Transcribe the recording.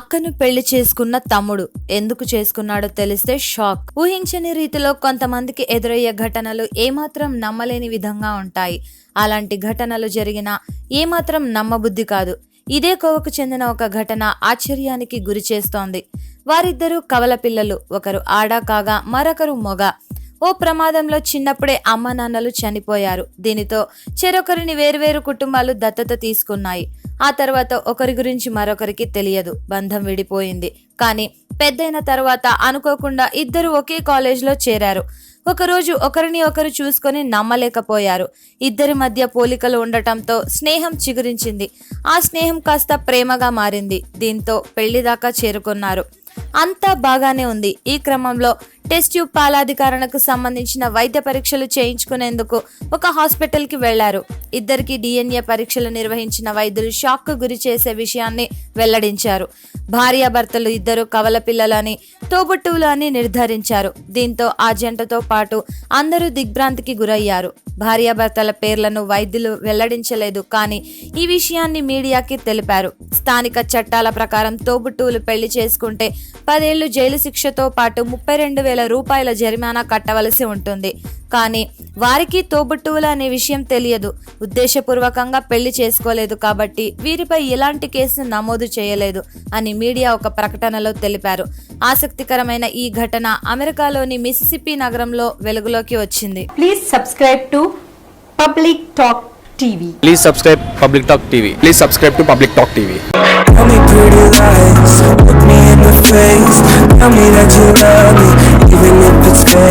అక్కను పెళ్లి చేసుకున్న తమ్ముడు ఎందుకు చేసుకున్నాడో తెలిస్తే షాక్. ఊహించని రీతిలో కొంతమందికి ఎదురయ్యే ఘటనలు ఏమాత్రం నమ్మలేని విధంగా ఉంటాయి. అలాంటి ఘటనలు జరిగినా ఏమాత్రం నమ్మబుద్ధి కాదు. ఇదే కోవకు చెందిన ఒక ఘటన ఆశ్చర్యానికి గురి చేస్తోంది. వారిద్దరూ కవల పిల్లలు, ఒకరు ఆడ కాగా మరొకరు మొగ. ఓ ప్రమాదంలో చిన్నప్పుడే అమ్మ నాన్నలు చనిపోయారు. దీనితో చెరొకరిని వేరువేరు కుటుంబాలు దత్తత తీసుకున్నాయి. ఆ తర్వాత ఒకరి గురించి మరొకరికి తెలియదు. బంధం విడిపోయింది. కానీ పెద్దయిన తర్వాత అనుకోకుండా ఇద్దరు ఒకే కాలేజ్లో చేరారు. ఒకరోజు ఒకరిని ఒకరు చూసుకొని నమ్మలేకపోయారు. ఇద్దరి మధ్య పోలికలు ఉండటంతో స్నేహం చిగురించింది. ఆ స్నేహం కాస్త ప్రేమగా మారింది. దీంతో పెళ్లి దాకా చేరుకున్నారు. అంతా బాగానే ఉంది. ఈ క్రమంలో టెస్ట్ ట్యూబ్ పాలాధికరణకు సంబంధించిన వైద్య పరీక్షలు చేయించుకునేందుకు ఒక హాస్పిటల్కి వెళ్లారు. ఇద్దరికి DNA పరీక్షలు నిర్వహించిన వైద్యులు షాక్కు గురి చేసే విషయాన్ని వెల్లడించారు. భార్యాభర్తలు ఇద్దరు కవల పిల్లలని, తోబుట్టువులు అని నిర్ధారించారు. దీంతో ఆ జంటతో పాటు అందరూ దిగ్భ్రాంతికి గురయ్యారు. భార్యాభర్తల పేర్లను వైద్యులు వెల్లడించలేదు. కానీ ఈ విషయాన్ని మీడియాకి తెలిపారు. స్థానిక చట్టాల ప్రకారం తోబుట్టువులు పెళ్లి చేసుకుంటే 10 ఏళ్లు జైలు శిక్షతో పాటు 32,000 రూపాయల జరిమానా కట్టవలసి ఉంటుంది. కానీ వారికి తోబుట్టువులు అనే విషయం తెలియదు. ఉద్దేశపూర్వకంగా పెళ్లి చేసుకోలేదు కాబట్టి వీరిపై ఎలాంటి కేసు నమోదు చేయలేదు అని మీడియా ఒక ప్రకటనలో తెలిపారు. ఆసక్తికరమైన ఈ ఘటన అమెరికాలోని మిసిసిపి నగరంలో వెలుగులోకి వచ్చింది. Please subscribe to public talk TV. Please subscribe Public Talk TV. Please subscribe to Public Talk TV. Tell me pretty lies, look me in the face. Tell me that you love me, even if it's fake.